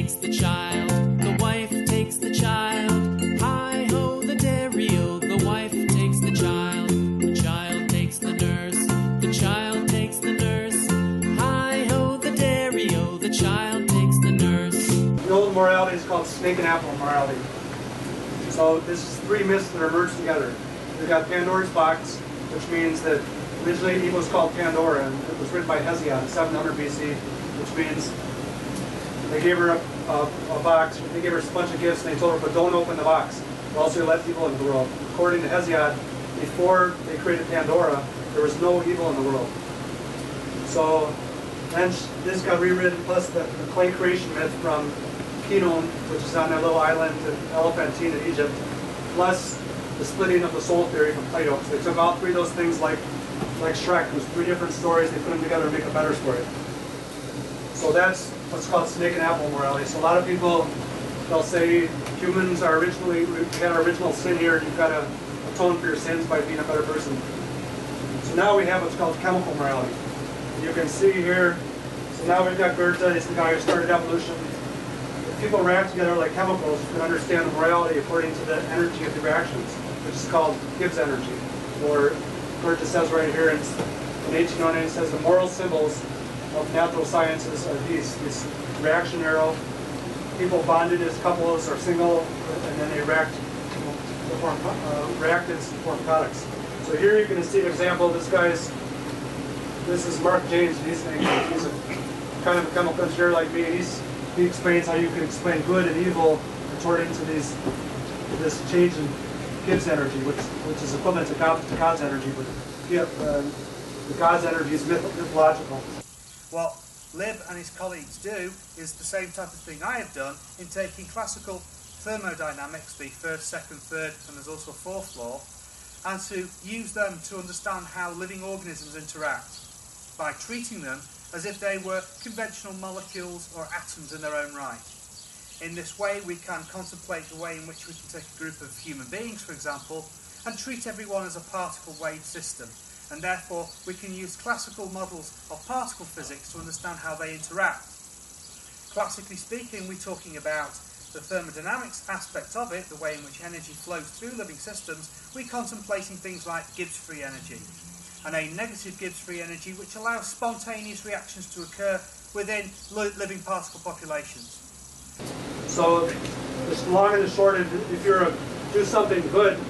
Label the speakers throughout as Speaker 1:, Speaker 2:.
Speaker 1: takes the child, the wife takes the child. Hi-ho, the dairy-o, the wife takes the child takes the nurse, the child takes the nurse. Hi-ho, the dairy-o, the child takes the nurse.
Speaker 2: The old morality is called snake and apple morality. So this is three myths that are merged together. We've got Pandora's box, which means that originally Eve was called Pandora, and it was written by Hesiod in 700 BC, which means they gave her a box, they gave her a bunch of gifts, and they told her, but don't open the box, or else you'll let evil into the world. According to Hesiod, before they created Pandora, there was no evil in the world. So then this got rewritten, plus the clay creation myth from Pinon, which is on that little island in Elephantine in Egypt, plus the splitting of the soul theory from Plato. So they took all three of those things like Shrek. There's three different stories, they put them together to make a better story. So that's what's called snake and apple morality. So a lot of people, they'll say humans are originally, we had our original sin here, and you've got to atone for your sins by being a better person. So now we have what's called chemical morality. You can see here, so now we've got Goethe, he's the guy who started evolution. If people react together like chemicals, you can understand the morality according to the energy of the reactions, which is called Gibbs energy. Or Goethe says right here in 1809, it says the moral symbols of natural sciences are these reaction arrow, people bonded as couples or single, and then they react to form reactants to form products. So here you can see an example. This is Mark James, and he's a kind of a chemical engineer like me, and he explains how you can explain good and evil according to this change in Gibbs energy, which is equivalent to God's energy, but the God's energy is mythological.
Speaker 3: What Libb and his colleagues do is the same type of thing I have done in taking classical thermodynamics, the first, second, third, and there's also a fourth law, and to use them to understand how living organisms interact by treating them as if they were conventional molecules or atoms in their own right. In this way we can contemplate the way in which we can take a group of human beings, for example, and treat everyone as a particle wave system. And therefore we can use classical models of particle physics to understand how they interact. Classically speaking, we're talking about the thermodynamics aspect of it, the way in which energy flows through living systems. We're contemplating things like Gibbs-free energy, and a negative Gibbs-free energy which allows spontaneous reactions to occur within living particle populations.
Speaker 2: So the long and the short, if you're do something good,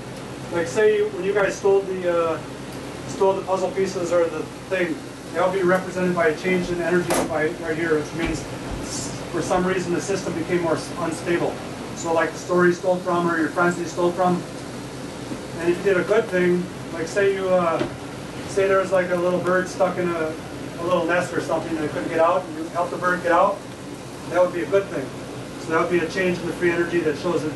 Speaker 2: like say when you guys stole the puzzle pieces or the thing, they'll be represented by a change in energy right here, which means for some reason the system became more unstable. So like the store you stole from or your friends you stole from, and if you did a good thing, like say there was like a little bird stuck in a little nest or something and it couldn't get out, and you help the bird get out, that would be a good thing. So that would be a change in the free energy that shows it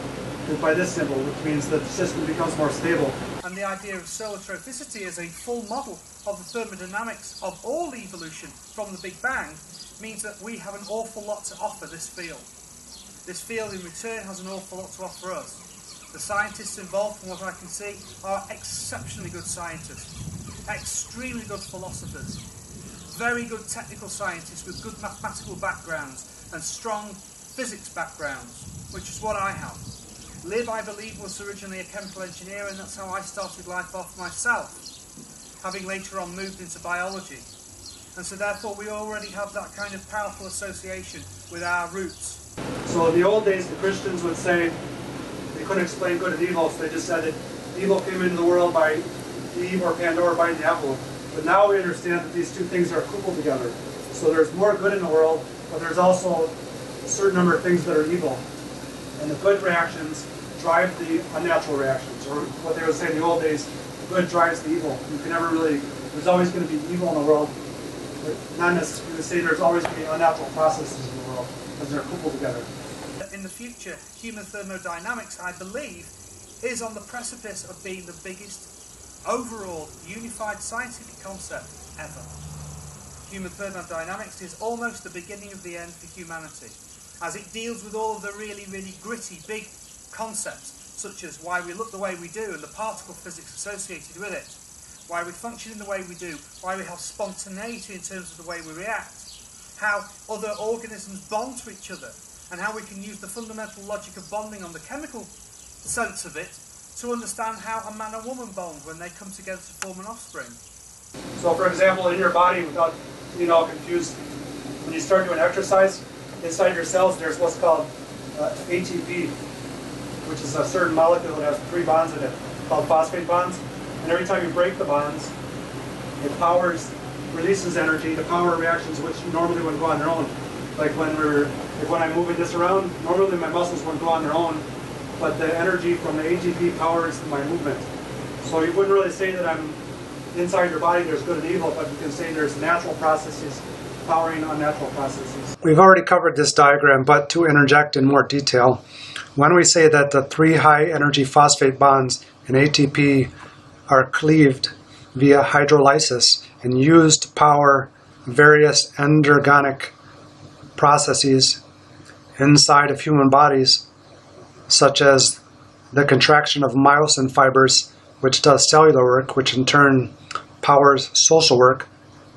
Speaker 2: by this symbol, which means that the system becomes more stable.
Speaker 3: And the idea of zerotrophicity as a full model of the thermodynamics of all evolution from the Big Bang means that we have an awful lot to offer this field. This field in return has an awful lot to offer us. The scientists involved, from what I can see, are exceptionally good scientists, extremely good philosophers, very good technical scientists with good mathematical backgrounds and strong physics backgrounds, which is what I have. Libb, I believe, was originally a chemical engineer, and that's how I started life off myself, having later on moved into biology. And so therefore we already have that kind of powerful association with our roots.
Speaker 2: So in the old days the Christians would say they couldn't explain good and evil, so they just said that evil came into the world by Eve or Pandora biting the apple. But now we understand that these two things are coupled together. So there's more good in the world, but there's also a certain number of things that are evil. And the good reactions drive the unnatural reactions, or what they would say in the old days, good drives the evil. You can never really, there's always going to be evil in the world, but not necessarily to say there's always going to be unnatural processes in the world, because they're coupled together.
Speaker 3: In the future, human thermodynamics, I believe, is on the precipice of being the biggest overall unified scientific concept ever. Human thermodynamics is almost the beginning of the end for humanity, as it deals with all of the really, really gritty, big concepts, such as why we look the way we do and the particle physics associated with it, why we function in the way we do, why we have spontaneity in terms of the way we react, how other organisms bond to each other, and how we can use the fundamental logic of bonding on the chemical sense of it to understand how a man and woman bond when they come together to form an offspring.
Speaker 2: So for example, in your body, without being all confused, when you start doing exercise, inside your cells there's what's called ATP, which is a certain molecule that has 3 bonds in it, called phosphate bonds. And every time you break the bonds, it releases energy to power reactions which normally wouldn't go on their own. Like when I'm moving this around, normally my muscles wouldn't go on their own, but the energy from the ATP powers my movement. So you wouldn't really say that I'm inside your body there's good and evil, but you can say there's natural processes powering unnatural processes. We've already covered this diagram, but to interject in more detail, when we say that the 3 high energy phosphate bonds in ATP are cleaved via hydrolysis and used to power various endergonic processes inside of human bodies, such as the contraction of myosin fibers, which does cellular work, which in turn powers social work,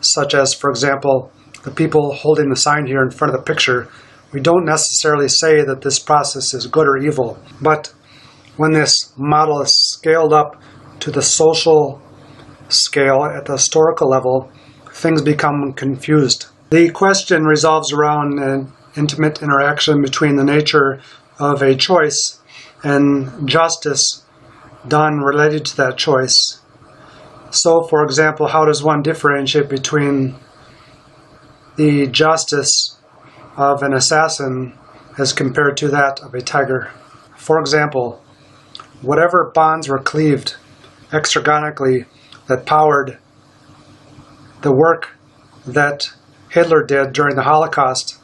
Speaker 2: such as, for example, the people holding the sign here in front of the picture. We don't necessarily say that this process is good or evil, but when this model is scaled up to the social scale at the historical level, things become confused. The question revolves around an intimate interaction between the nature of a choice and justice done related to that choice. So, for example, how does one differentiate between the justice of an assassin as compared to that of a tiger? For example, whatever bonds were cleaved exergonically that powered the work that Hitler did during the Holocaust,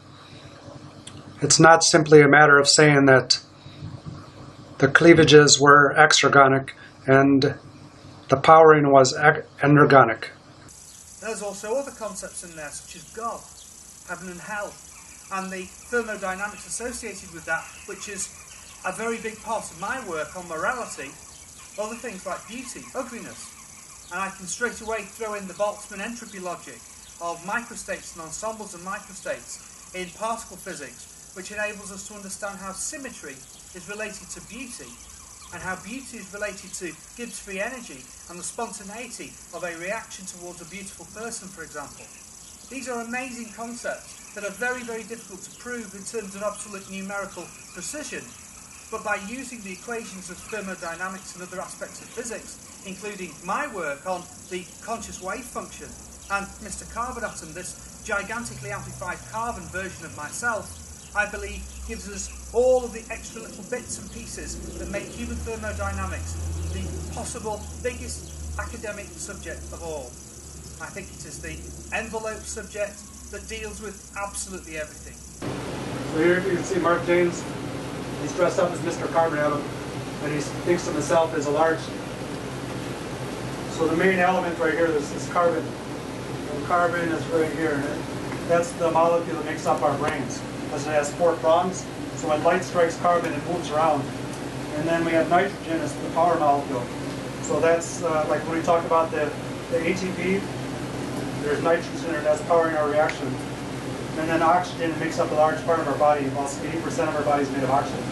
Speaker 2: it's not simply a matter of saying that the cleavages were exergonic and the powering was endergonic.
Speaker 3: There's also other concepts in there, such as God, heaven and hell, and the thermodynamics associated with that, which is a very big part of my work on morality. Other things like beauty, ugliness, and I can straight away throw in the Boltzmann entropy logic of microstates and ensembles and microstates in particle physics, which enables us to understand how symmetry is related to beauty, and how beauty is related to Gibbs free energy and the spontaneity of a reaction towards a beautiful person, for example. These are amazing concepts that are very, very difficult to prove in terms of absolute numerical precision, but by using the equations of thermodynamics and other aspects of physics, including my work on the conscious wave function and Mr. Carbon atom, this gigantically amplified carbon version of myself, I believe gives us all of the extra little bits and pieces that make human thermodynamics the possible biggest academic subject of all. I think it is the envelope subject that deals with absolutely everything.
Speaker 2: So here you can see Mark James. He's dressed up as Mr. Carbon atom, and he thinks of himself as a large. So the main element right here is carbon. And carbon is right here. And that's the molecule that makes up our brains, because it has 4 prongs. So when light strikes carbon, it moves around. And then we have nitrogen as the power molecule. So that's like when we talk about the ATP, there's nitrogen in it that's powering our reaction. And then oxygen makes up a large part of our body. About 80% of our body is made of oxygen.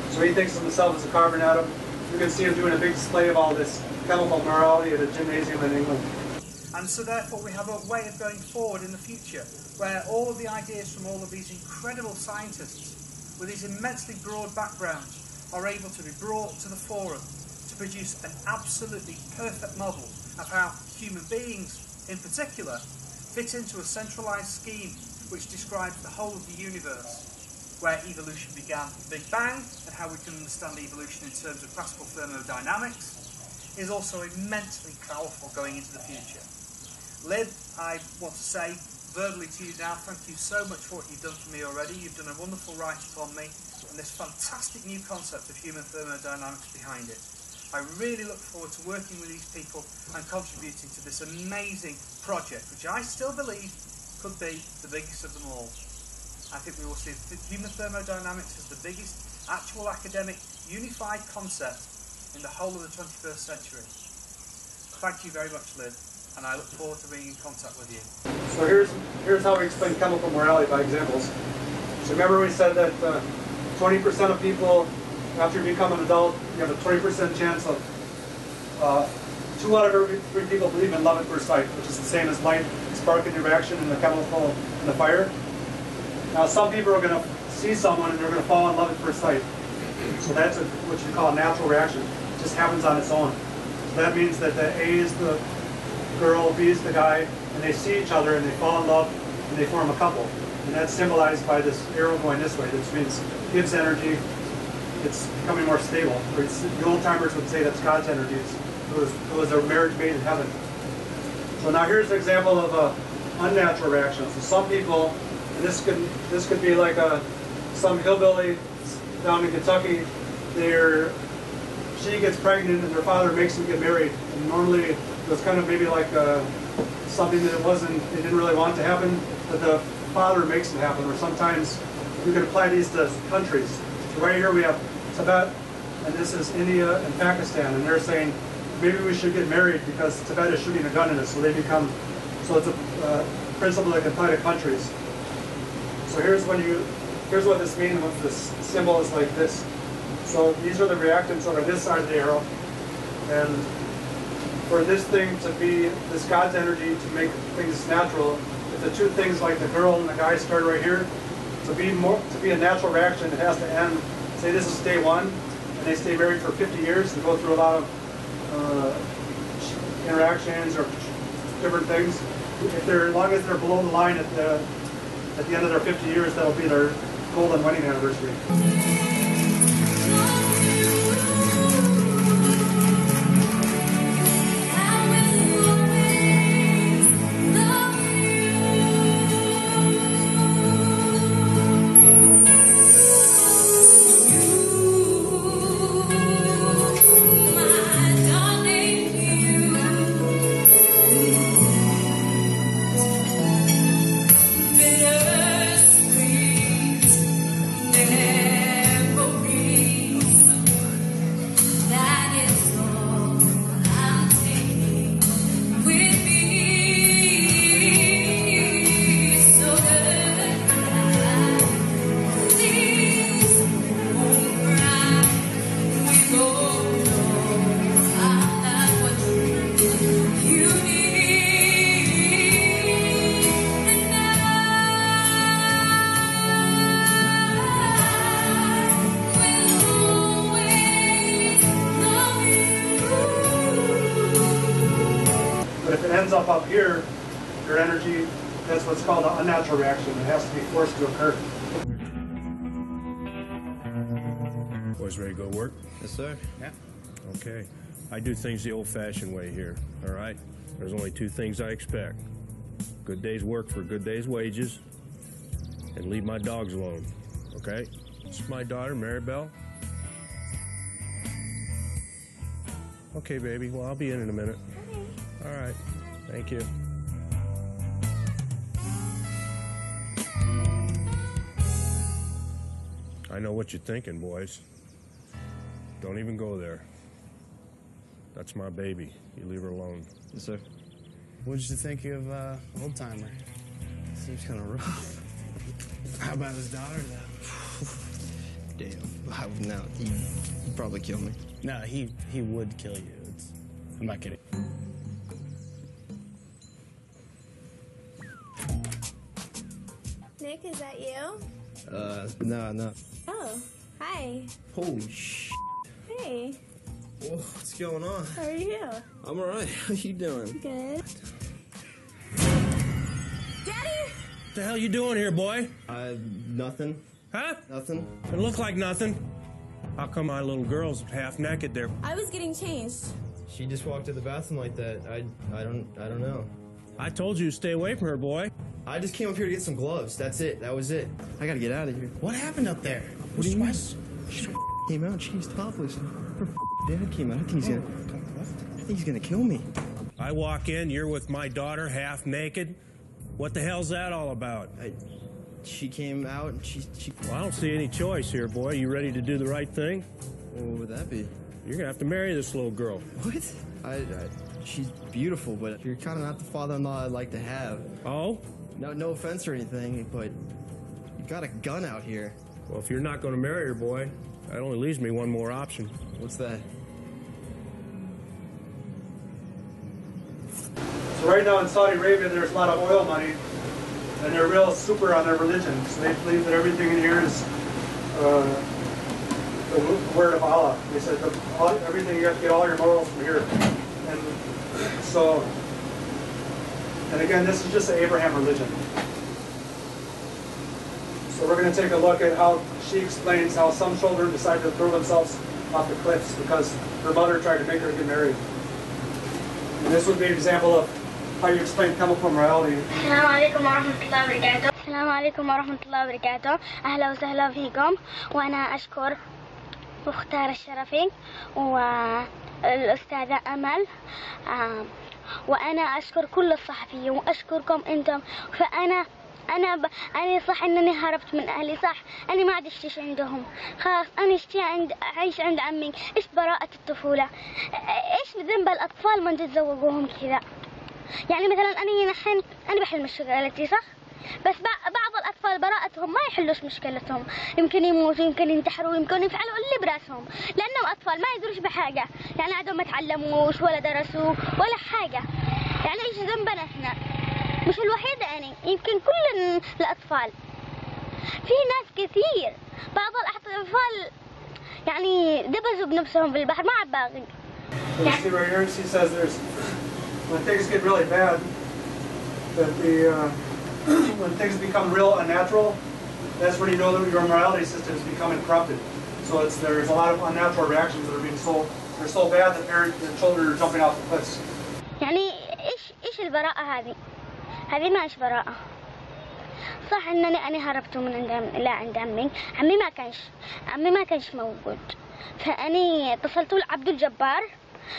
Speaker 2: So he thinks of himself as a carbon atom. You can see him doing a big display of all this chemical morality at a gymnasium in England.
Speaker 3: And so therefore we have a way of going forward in the future where all of the ideas from all of these incredible scientists with these immensely broad backgrounds are able to be brought to the forum to produce an absolutely perfect model of how human beings in particular fit into a centralized scheme which describes the whole of the universe, where evolution began the Big Bang, and how we can understand evolution in terms of classical thermodynamics is also immensely powerful going into the future. Libb, I want to say verbally to you now, thank you so much for what you've done for me already. You've done a wonderful write-up on me, and this fantastic new concept of human thermodynamics behind it. I really look forward to working with these people and contributing to this amazing project, which I still believe could be the biggest of them all. I think we will see human thermodynamics as the biggest actual academic unified concept in the whole of the 21st century. Thank you very much, Libb, and I look forward to being in contact with you.
Speaker 2: So here's how we explain chemical morality by examples. So remember we said that 20% of people, after you become an adult, you have a 20% chance of, 2 out of every 3 people believe in love at first sight, which is the same as light sparking the reaction in the chemical in the fire. Now some people are going to see someone and they're going to fall in love at first sight. So that's what you call a natural reaction. It just happens on its own. So that means that the A is the girl, B is the guy, and they see each other and they fall in love and they form a couple. And that's symbolized by this arrow going this way, which means it gives energy, it's becoming more stable. Or the old timers would say that's God's energy. It was a marriage made in heaven. So now here's an example of an unnatural reaction. So some people, and this could be like some hillbilly down in Kentucky, she gets pregnant and their father makes them get married. And normally it was kind of maybe like something that they didn't really want to happen, but the father makes it happen. Or sometimes you can apply these to countries. So right here we have Tibet, and this is India and Pakistan, and they're saying maybe we should get married because Tibet is shooting a gun at us, so it's a principle that can apply to countries. So here's what this means when this symbol is like this. So these are the reactants over this side of the arrow, and for this thing to be this God's energy to make things natural, if the 2 things like the girl and the guy start right here, to be a natural reaction, it has to end. Say this is day 1, and they stay married for 50 years and go through a lot of interactions or different things. As long as they're below the line at the end of their 50 years, that'll be their golden wedding anniversary. But if it ends up here, your energy, that's what's called an unnatural reaction. It has to be forced to occur.
Speaker 4: Boys ready to go work?
Speaker 5: Yes, sir.
Speaker 3: Yeah.
Speaker 4: Okay. I do things the old-fashioned way here, all right? There's only 2 things I expect. Good day's work for good day's wages, and leave my dogs alone, okay? This is my daughter, Maribel. Okay, baby. Well, I'll be in a minute.
Speaker 6: Okay.
Speaker 4: All right. Thank you. I know what you're thinking, boys. Don't even go there. That's my baby. You leave her alone.
Speaker 5: Yes, sir.
Speaker 7: What did you think of Old Timer?
Speaker 5: Seems kind of rough.
Speaker 7: How about his daughter, though?
Speaker 5: Damn. No, he'd probably kill me.
Speaker 7: No, he would kill you. I'm not kidding.
Speaker 6: Nick, is that you?
Speaker 5: No.
Speaker 6: Oh, hi.
Speaker 5: Holy sh**.
Speaker 6: Hey,
Speaker 5: Whoa, what's going on?
Speaker 6: how are you?
Speaker 5: I'm alright. How you doing?
Speaker 6: Good. Daddy!
Speaker 4: What the hell you doing here, boy?
Speaker 5: Nothing.
Speaker 4: Huh?
Speaker 5: Nothing.
Speaker 4: It looked like nothing. How come my little girl's half naked there?
Speaker 6: I was getting changed.
Speaker 5: She just walked to the bathroom like that. I don't know.
Speaker 4: I told you to stay away from her, boy.
Speaker 5: I just came up here to get some gloves. That's it. That was it. I gotta get out of here.
Speaker 7: What happened up there?
Speaker 5: What do you mean? She came out. She's topless. Her dad came out. I think he's gonna kill me.
Speaker 4: I walk in, you're with my daughter half naked. What the hell's that all about?
Speaker 5: She came out and she.
Speaker 4: Well, I don't see any choice here, boy. You ready to do the right thing?
Speaker 5: What would that be?
Speaker 4: You're gonna have to marry this little girl.
Speaker 5: What? She's beautiful, but you're kind of not the father-in-law I'd like to have.
Speaker 4: Oh?
Speaker 5: No offense or anything, but you got a gun out here.
Speaker 4: Well, if you're not going to marry her, boy, that only leaves me one more option.
Speaker 5: What's that?
Speaker 2: So right now in Saudi Arabia, there's a lot of oil money, and they're real super on their religion. So they believe that everything in here is the word of Allah. They said everything, you have to get all your morals from here. And so, and again, this is just the Abraham religion. So we're going to take a look at how she explains how some children decide to throw themselves off the cliffs because her mother tried to make her get married. And this would be an example of how you explain chemical morality.
Speaker 8: السلام عليكم ورحمة الله وبركاته. السلام عليكم ورحمة الله وبركاته. أهلا وسهلا فيكم، وأنا أشكر مختار الشرفي والأستاذة أمل، وأنا أشكر كل الصحفيين وأشكركم أنتم. فأنا صح أنني هربت من أهلي، صح أنا ما عاد أشتي عندهم، خلاص أنا أشتي أعيش عند عمي. إيش براءة الطفولة؟ إيش ذنب الأطفال من تتزوجوهم كذا؟ يعني مثلا أنا بحل مشكلتي، صح؟ بس بعض الأطفال براءتهم ما يحلوش مشكلتهم، يمكن يموتوا، يمكن ينتحروا، يمكن يفعلوا اللي براسهم، لأنهم أطفال ما يدروش بحاجة، يعني عندهم ما تعلموش ولا درسوا ولا حاجة. يعني إيش ذنبنا إحنا؟ مش الوحيدة أنا، يمكن كل الأطفال. في ناس كثير، بعض الأطفال يعني دبزوا بنفسهم في البحر، ما عاد باغي.
Speaker 2: You see right here, she says when things get really bad, that when things become real unnatural, that's when you know that your morality system is becoming corrupted. So there's a lot of unnatural reactions that are being they're so bad that the children are jumping off the cliffs.
Speaker 8: يعني إيش البراءة هذه؟ هذه ما إيش براءة. صح إنني أنا هربت من عند عمي ما كانش موجود، فأني اتصلت لعبد الجبار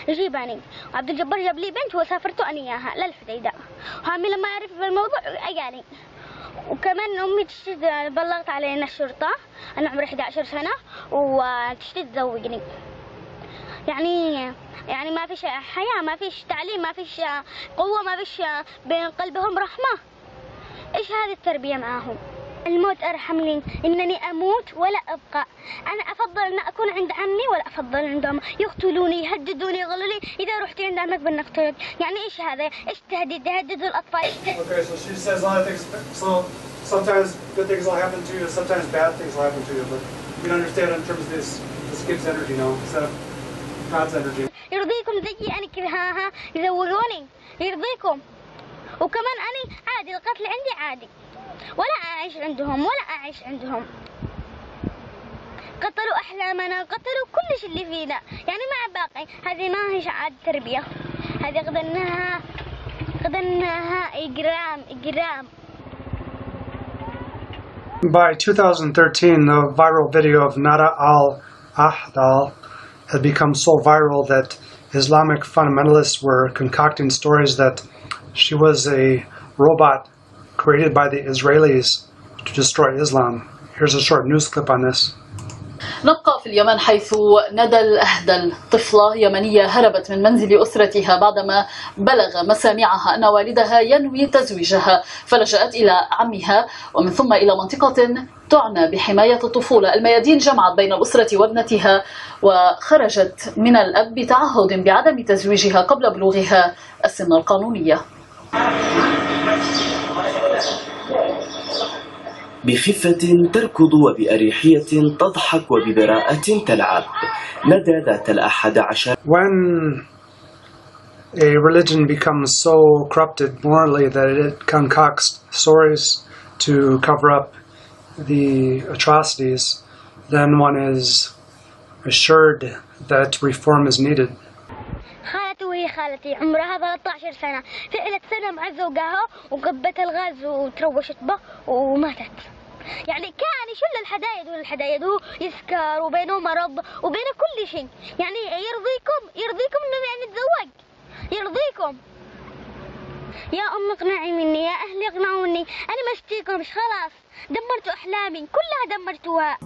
Speaker 8: يجيبني، وعبد الجبار جاب لي بنت وسافرت أنا إياها للحديدة، وعمي لما عرف بالموضوع أجاني. وكمان أمي بلغت علينا الشرطة، أنا عمري 11 سنة وتشتي تزوجني. يعني ما فيش حياة، ما فيش تعليم، ما فيش قوة، ما فيش بين قلبهم رحمة. إيش هذه التربية معهم؟ الموت أرحم لي، إنني أموت ولا أبقى. أنا أفضل أن أكون عند عمي ولا أفضل عندهم يقتلوني، يهددوني، يقولوا لي إذا رحتي عند عمك بنقتلك. يعني إيش هذا؟ إيش تهديد؟ يهددوا الأطفال.
Speaker 2: Okay, so she says a lot of things. So sometimes good things will happen to you, sometimes bad things will happen to you. But you can understand in terms of this gives energy, you know, instead of God's energy.
Speaker 8: يرضيكم زيي أنا كذا ها يزوجوني، يرضيكم. وكمان أنا عادي، القتل عندي عادي، ولا أعيش عندهم. قتلوا أحلامنا، قتلوا كل شيء اللي فينا، يعني ما باقي. هذه ما هي عاد تربية، هذه قدرناها إجرام.
Speaker 2: By 2013, the viral video of al-Ahdal had become so viral that Islamic fundamentalists were concocting stories that she was a robot created by the Israelis to destroy Islam. Here's a short news clip on this.
Speaker 9: نبقى في اليمن حيث ندى الأهدل طفلة يمنية هربت من منزل أسرتها بعدما بلغ مسامعها أن والدها ينوي تزويجها، فلجأت إلى عمها ومن ثم إلى منطقة تعنى بحماية الطفولة. الميادين جمعت بين الأسرة وابنتها وخرجت من الأب بتعهد بعدم تزويجها قبل بلوغها السن القانونية.
Speaker 10: بخفة تركض وبأريحية تضحك وببراءة تلعب. ندى ذات ال11.
Speaker 2: When a religion becomes so corrupted morally that it concocts stories to cover up the atrocities, then one is assured that reform is needed.
Speaker 8: وهي خالتي عمرها 13 سنة، فعلت سنة مع زوجها وقبت الغاز وتروشت به وماتت. يعني كان يشل الحدايد هو يسكر وبينه مرض وبينه كل شيء. يعني يرضيكم انه يعني نتزوج؟ يرضيكم؟ يا أم اقنعي مني، يا أهلي اقنعوني، أنا ما اشتيكمش، خلاص دمرتوا أحلامي كلها دمرتوها.